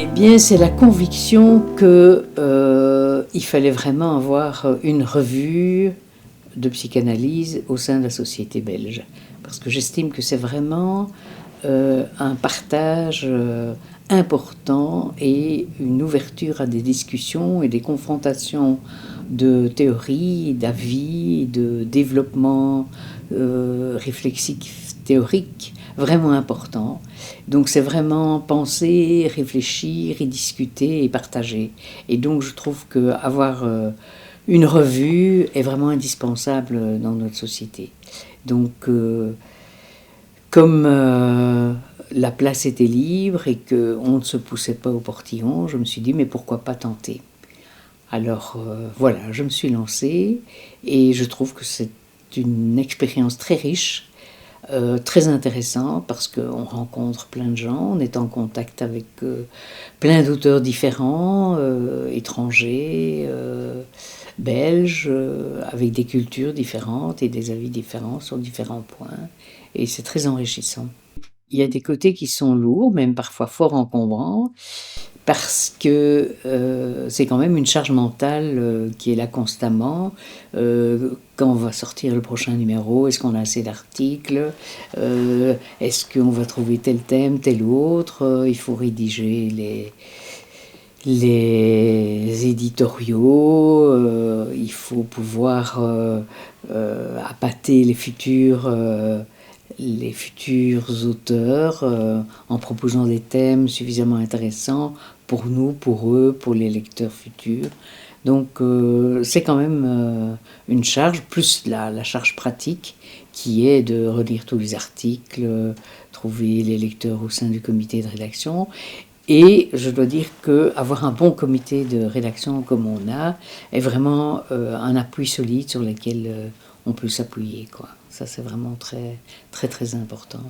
Eh bien, c'est la conviction qu'il fallait vraiment avoir une revue de psychanalyse au sein de la société belge. Parce que j'estime que c'est vraiment un partage important et une ouverture à des discussions et des confrontations de théories, d'avis, de développement réflexif théorique vraiment important. Donc c'est vraiment penser, réfléchir et discuter et partager. Et donc je trouve qu'avoir une revue est vraiment indispensable dans notre société. Donc comme la place était libre et qu'on ne se poussait pas au portillon, je me suis dit mais pourquoi pas tenter. Alors voilà, je me suis lancée et je trouve que c'est une expérience très riche, très intéressant parce qu'on rencontre plein de gens, on est en contact avec plein d'auteurs différents, étrangers, belges, avec des cultures différentes et des avis différents sur différents points. Et c'est très enrichissant. Il y a des côtés qui sont lourds, même parfois fort encombrants, parce que c'est quand même une charge mentale qui est là constamment. Quand on va sortir le prochain numéro, est-ce qu'on a assez d'articles, est-ce qu'on va trouver tel thème, tel autre, il faut rédiger les éditoriaux, il faut pouvoir appâter les futurs auteurs en proposant des thèmes suffisamment intéressants pour nous, pour eux, pour les lecteurs futurs. Donc c'est quand même une charge, plus la charge pratique qui est de relire tous les articles, trouver les lecteurs au sein du comité de rédaction. Et je dois dire qu'avoir un bon comité de rédaction comme on a est vraiment un appui solide sur lequel on peut s'appuyer, quoi. Ça, c'est vraiment très, très, très important.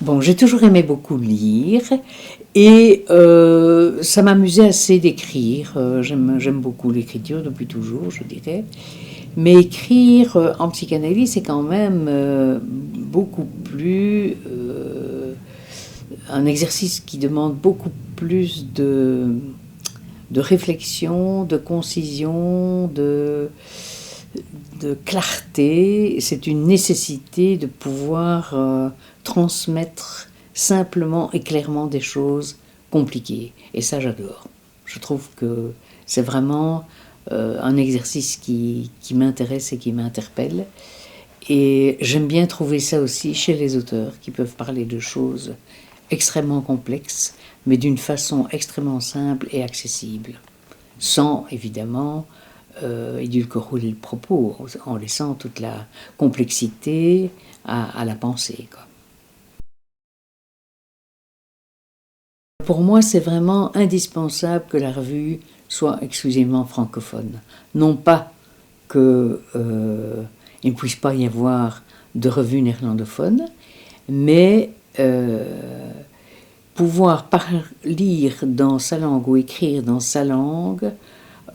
Bon, j'ai toujours aimé beaucoup lire et ça m'amusait assez d'écrire. J'aime beaucoup l'écriture depuis toujours, je dirais. Mais écrire en psychanalyse, c'est quand même beaucoup plus un exercice qui demande beaucoup plus de réflexion, de concision, de clarté. C'est une nécessité de pouvoir transmettre simplement et clairement des choses compliquées. Et ça, j'adore. Je trouve que c'est vraiment un exercice qui m'intéresse et qui m'interpelle. Et j'aime bien trouver ça aussi chez les auteurs qui peuvent parler de choses extrêmement complexes, mais d'une façon extrêmement simple et accessible, sans évidemment édulcorer le propos, en laissant toute la complexité à la pensée, quoi. Pour moi, c'est vraiment indispensable que la revue soit exclusivement francophone. Non pas qu'il ne puisse pas y avoir de revue néerlandophone, mais pouvoir lire dans sa langue ou écrire dans sa langue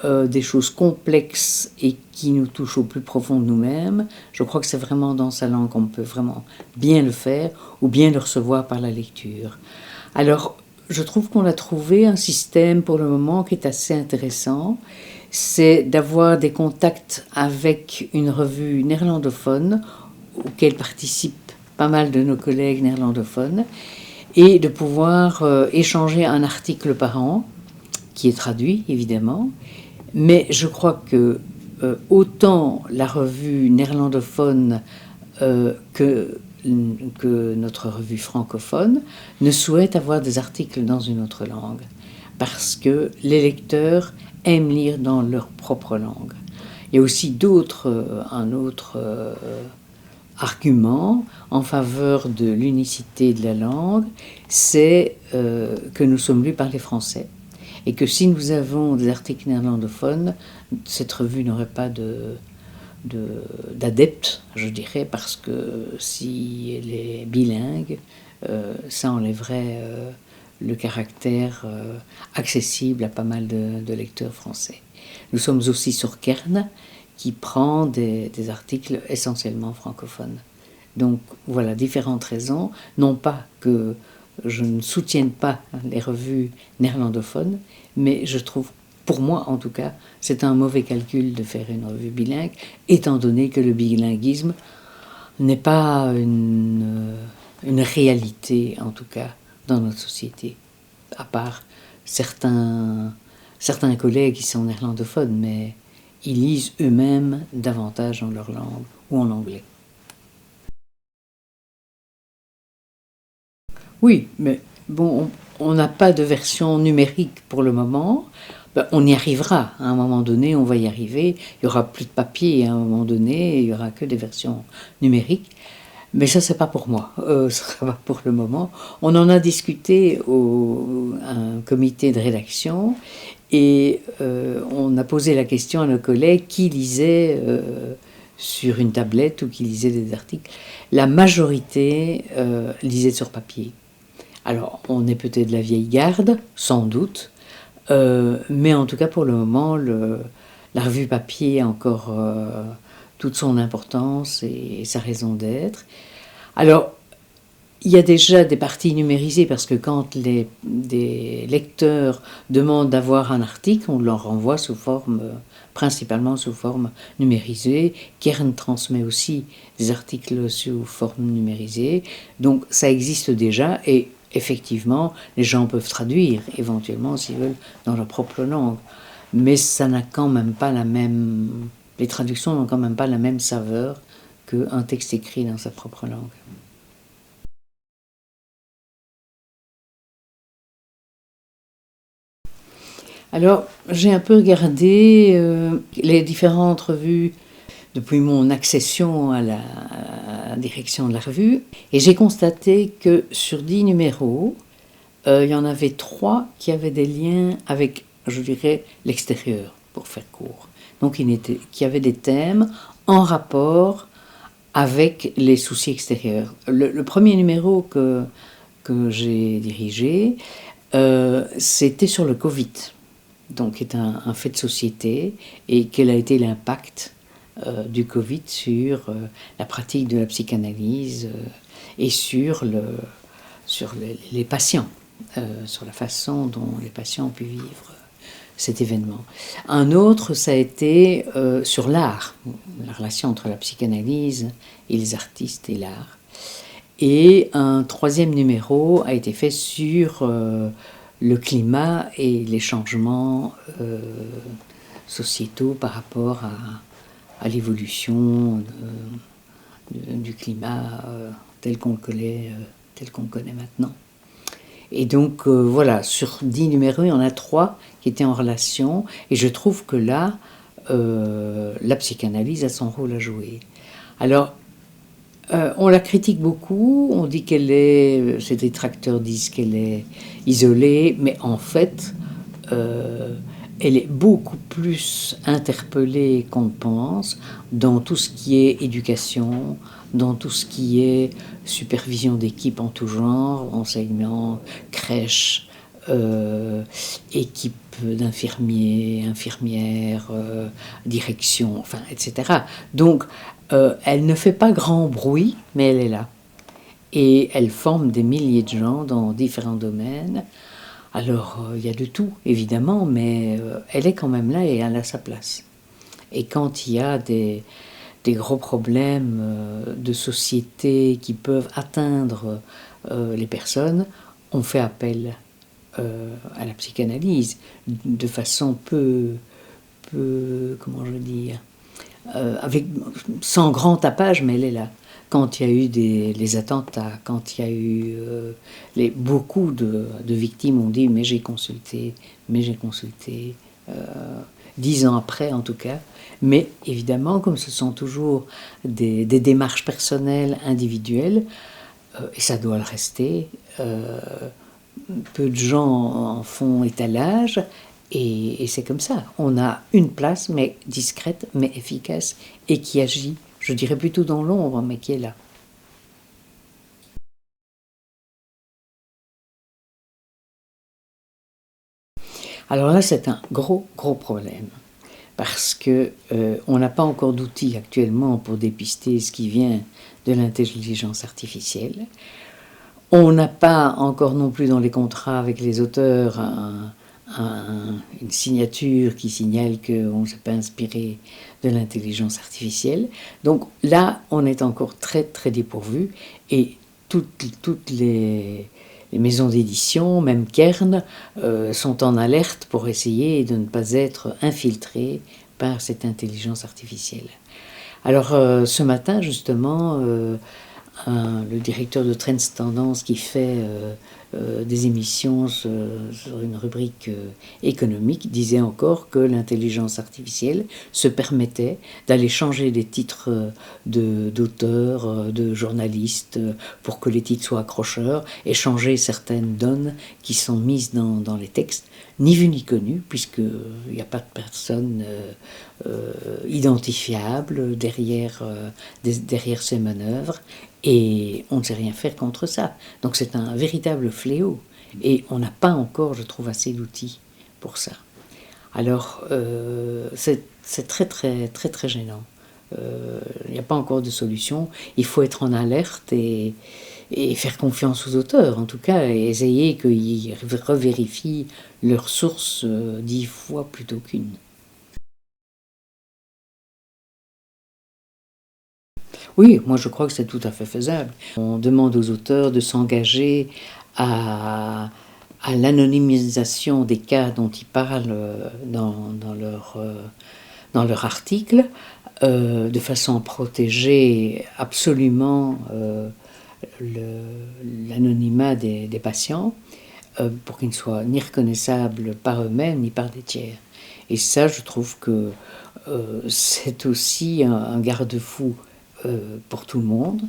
des choses complexes et qui nous touchent au plus profond de nous-mêmes, je crois que c'est vraiment dans sa langue qu'on peut vraiment bien le faire ou bien le recevoir par la lecture. Alors, je trouve qu'on a trouvé un système pour le moment qui est assez intéressant, c'est d'avoir des contacts avec une revue néerlandophone auquel participent pas mal de nos collègues néerlandophones et de pouvoir échanger un article par an, qui est traduit évidemment, mais je crois que autant la revue néerlandophone que notre revue francophone ne souhaite avoir des articles dans une autre langue, parce que les lecteurs aiment lire dans leur propre langue. Il y a aussi un autre argument en faveur de l'unicité de la langue, c'est que nous sommes lus par les Français. Et que si nous avons des articles néerlandophones, cette revue n'aurait pas d'adeptes, je dirais, parce que si elle est bilingue, ça enlèverait le caractère accessible à pas mal de lecteurs français. Nous sommes aussi sur Kern, qui prend des articles essentiellement francophones. Donc voilà, différentes raisons. Non pas que je ne soutienne pas les revues néerlandophones, mais je trouve, pour moi en tout cas, c'est un mauvais calcul de faire une revue bilingue, étant donné que le bilinguisme n'est pas une réalité, en tout cas, dans notre société, à part certains collègues qui sont néerlandophones, mais ils lisent eux-mêmes davantage dans leur langue ou en anglais. Oui, mais bon, on n'a pas de version numérique pour le moment. Ben, on y arrivera. À un moment donné, on va y arriver. Il y aura plus de papier à un moment donné. Il y aura que des versions numériques. Mais ça, c'est pas pour moi. Ça va pour le moment. On en a discuté au un comité de rédaction et on a posé la question à nos collègues qui lisaient sur une tablette ou qui lisaient des articles. La majorité lisait sur papier. Alors, on est peut-être de la vieille garde, sans doute, mais en tout cas, pour le moment, la revue papier a encore toute son importance et sa raison d'être. Alors, il y a déjà des parties numérisées parce que quand des lecteurs demandent d'avoir un article, on leur renvoie sous forme, principalement sous forme numérisée. Kern transmet aussi des articles sous forme numérisée. Donc ça existe déjà et effectivement, les gens peuvent traduire éventuellement s'ils veulent dans leur propre langue. Mais ça n'a quand même pas la même... Les traductions n'ont quand même pas la même saveur qu'un texte écrit dans sa propre langue. Alors, j'ai un peu regardé les différentes revues depuis mon accession à la direction de la revue, et j'ai constaté que sur 10 numéros, il y en avait 3 qui avaient des liens avec, je dirais, l'extérieur, pour faire court. Donc, qui avaient des thèmes en rapport avec les soucis extérieurs. Le premier numéro que j'ai dirigé, c'était sur le Covid, donc qui est un fait de société, et quel a été l'impact du Covid sur la pratique de la psychanalyse et sur les patients, sur la façon dont les patients ont pu vivre cet événement. Un autre, ça a été sur l'art, la relation entre la psychanalyse et les artistes et l'art. Et un troisième numéro a été fait sur le climat et les changements sociétaux par rapport à l'évolution du climat tel qu'on le connaît maintenant. Et donc voilà, sur 10 numéros, il y en a 3 qui étaient en relation, et je trouve que là, la psychanalyse a son rôle à jouer. Alors, on la critique beaucoup, on dit ses détracteurs disent qu'elle est isolée, mais en fait, elle est beaucoup plus interpellée qu'on ne pense dans tout ce qui est éducation, dans tout ce qui est supervision d'équipe en tout genre, enseignement, crèche, équipe d'infirmiers, infirmières, direction, enfin, etc. Donc, elle ne fait pas grand bruit, mais elle est là. Et elle forme des milliers de gens dans différents domaines. Alors, il y a de tout, évidemment, mais elle est quand même là et elle a sa place. Et quand il y a des gros problèmes de société qui peuvent atteindre les personnes, on fait appel à la psychanalyse de façon comment je veux dire, sans grand tapage, mais elle est là. Quand il y a eu les attentats, quand il y a eu beaucoup de victimes ont dit mais j'ai consulté, 10 ans après en tout cas. Mais évidemment, comme ce sont toujours des démarches personnelles, individuelles, et ça doit le rester, peu de gens en font étalage, et c'est comme ça. On a une place, mais discrète, mais efficace, et qui agit, je dirais plutôt dans l'ombre, mais qui est là. Alors là, c'est un gros, gros problème. parce que on n'a pas encore d'outils actuellement pour dépister ce qui vient de l'intelligence artificielle. On n'a pas encore non plus dans les contrats avec les auteurs une signature qui signale qu'on ne s'est pas inspiré de l'intelligence artificielle. Donc là, on est encore très très dépourvu, et toutes les maisons d'édition, même Kern, sont en alerte pour essayer de ne pas être infiltrées par cette intelligence artificielle. Alors ce matin, justement, le directeur de Trends Tendance, qui fait des émissions sur une rubrique économique, disait encore que l'intelligence artificielle se permettait d'aller changer les titres d'auteurs, de journalistes, pour que les titres soient accrocheurs, et changer certaines donnes qui sont mises dans les textes, ni vu ni connu, puisqu'il n'y a pas de personne identifiable derrière ces manœuvres, et on ne sait rien faire contre ça. Donc c'est un véritable fléau, et on n'a pas encore, je trouve, assez d'outils pour ça. Alors c'est très très très très gênant. Il n'y a pas encore de solution. Il faut être en alerte et faire confiance aux auteurs, en tout cas, et essayer qu'ils revérifient leurs sources 10 fois plutôt qu'une. Oui, moi je crois que c'est tout à fait faisable. On demande aux auteurs de s'engager à, à l'anonymisation des cas dont ils parlent dans leur article, de façon à protéger absolument l'anonymat des patients, pour qu'ils ne soient ni reconnaissables par eux-mêmes ni par des tiers. Et ça, je trouve que c'est aussi un garde-fou pour tout le monde,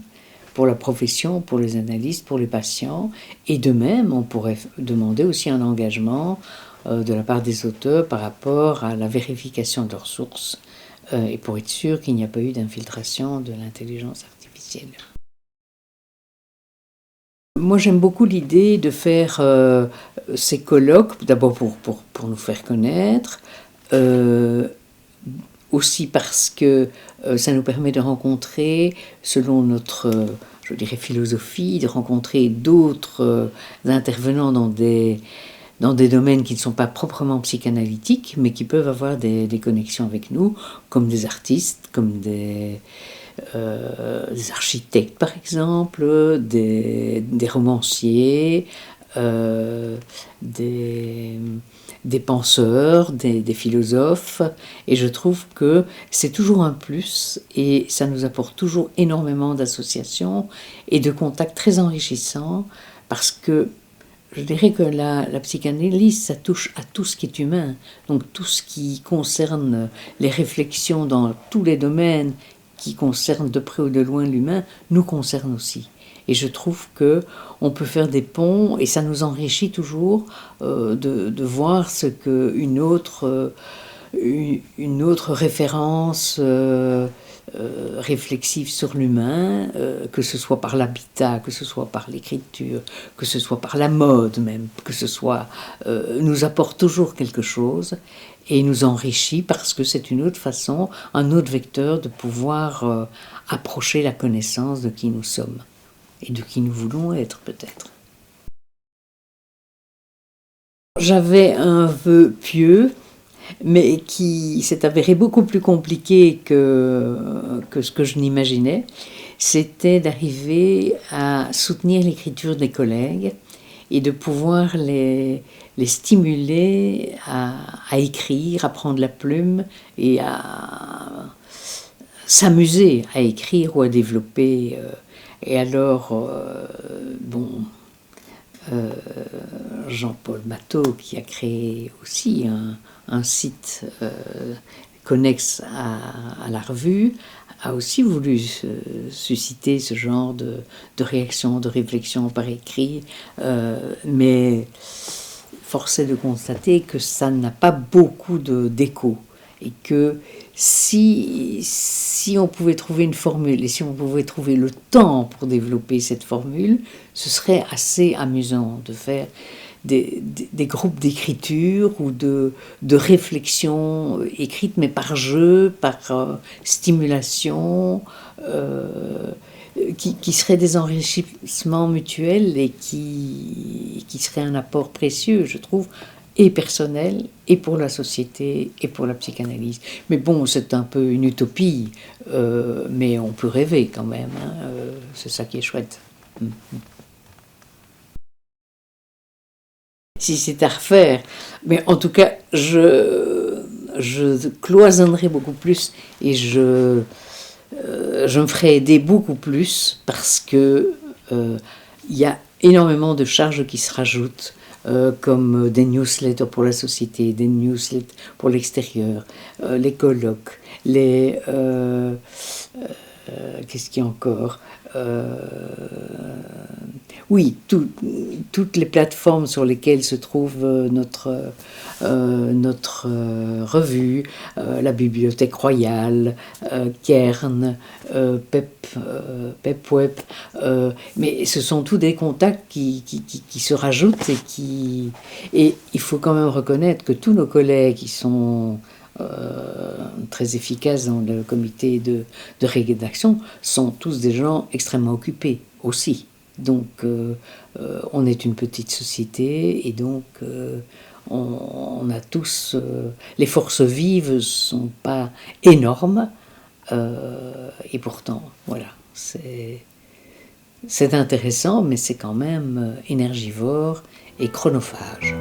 pour la profession, pour les analystes, pour les patients. Et de même, on pourrait demander aussi un engagement de la part des auteurs par rapport à la vérification de leurs sources, et pour être sûr qu'il n'y a pas eu d'infiltration de l'intelligence artificielle. Moi, j'aime beaucoup l'idée de faire ces colloques, d'abord pour nous faire connaître, aussi parce que ça nous permet de rencontrer, selon notre, je dirais, philosophie, de rencontrer d'autres intervenants dans des domaines qui ne sont pas proprement psychanalytiques, mais qui peuvent avoir des connexions avec nous, comme des artistes, comme des architectes par exemple, des romanciers, des penseurs, des philosophes, et je trouve que c'est toujours un plus, et ça nous apporte toujours énormément d'associations et de contacts très enrichissants, parce que je dirais que la psychanalyse, ça touche à tout ce qui est humain, donc tout ce qui concerne les réflexions dans tous les domaines qui concernent de près ou de loin l'humain, nous concerne aussi. Et je trouve que on peut faire des ponts, et ça nous enrichit toujours de voir ce qu'une autre référence réflexive sur l'humain, que ce soit par l'habitat, que ce soit par l'écriture, que ce soit par la mode même, que ce soit, nous apporte toujours quelque chose et nous enrichit, parce que c'est une autre façon, un autre vecteur de pouvoir approcher la connaissance de qui nous sommes et de qui nous voulons être peut-être. J'avais un vœu pieux, mais qui s'est avéré beaucoup plus compliqué que ce que je n'imaginais. C'était d'arriver à soutenir l'écriture des collègues et de pouvoir les stimuler à écrire, à prendre la plume et à s'amuser à écrire ou à développer. Et alors, Jean-Paul Matteau, qui a créé aussi un site connexe à la revue, a aussi voulu susciter ce genre de réaction, de réflexion par écrit, mais force est de constater que ça n'a pas beaucoup d'écho, et que si on pouvait trouver une formule, et si on pouvait trouver le temps pour développer cette formule, ce serait assez amusant de faire des groupes d'écriture ou de réflexion écrite, mais par jeu, par stimulation, qui seraient des enrichissements mutuels et qui seraient un apport précieux, je trouve, et personnel, et pour la société, et pour la psychanalyse. Mais bon, c'est un peu une utopie, mais on peut rêver quand même, hein, c'est ça qui est chouette. Si c'est à refaire, mais en tout cas, je cloisonnerai beaucoup plus et je me ferai aider beaucoup plus parce que il y a énormément de charges qui se rajoutent, comme des newsletters pour la société, des newsletters pour l'extérieur, les colloques, qu'est-ce qu'il y a encore, oui, toutes les plateformes sur lesquelles se trouve notre revue, la Bibliothèque Royale, Cairn, PepWeb, mais ce sont tous des contacts qui se rajoutent et il faut quand même reconnaître que tous nos collègues qui sont très efficaces dans le comité de rédaction sont tous des gens extrêmement occupés aussi. Donc on est une petite société et donc on a tous... les forces vives ne sont pas énormes et pourtant, voilà, c'est intéressant, mais c'est quand même énergivore et chronophage.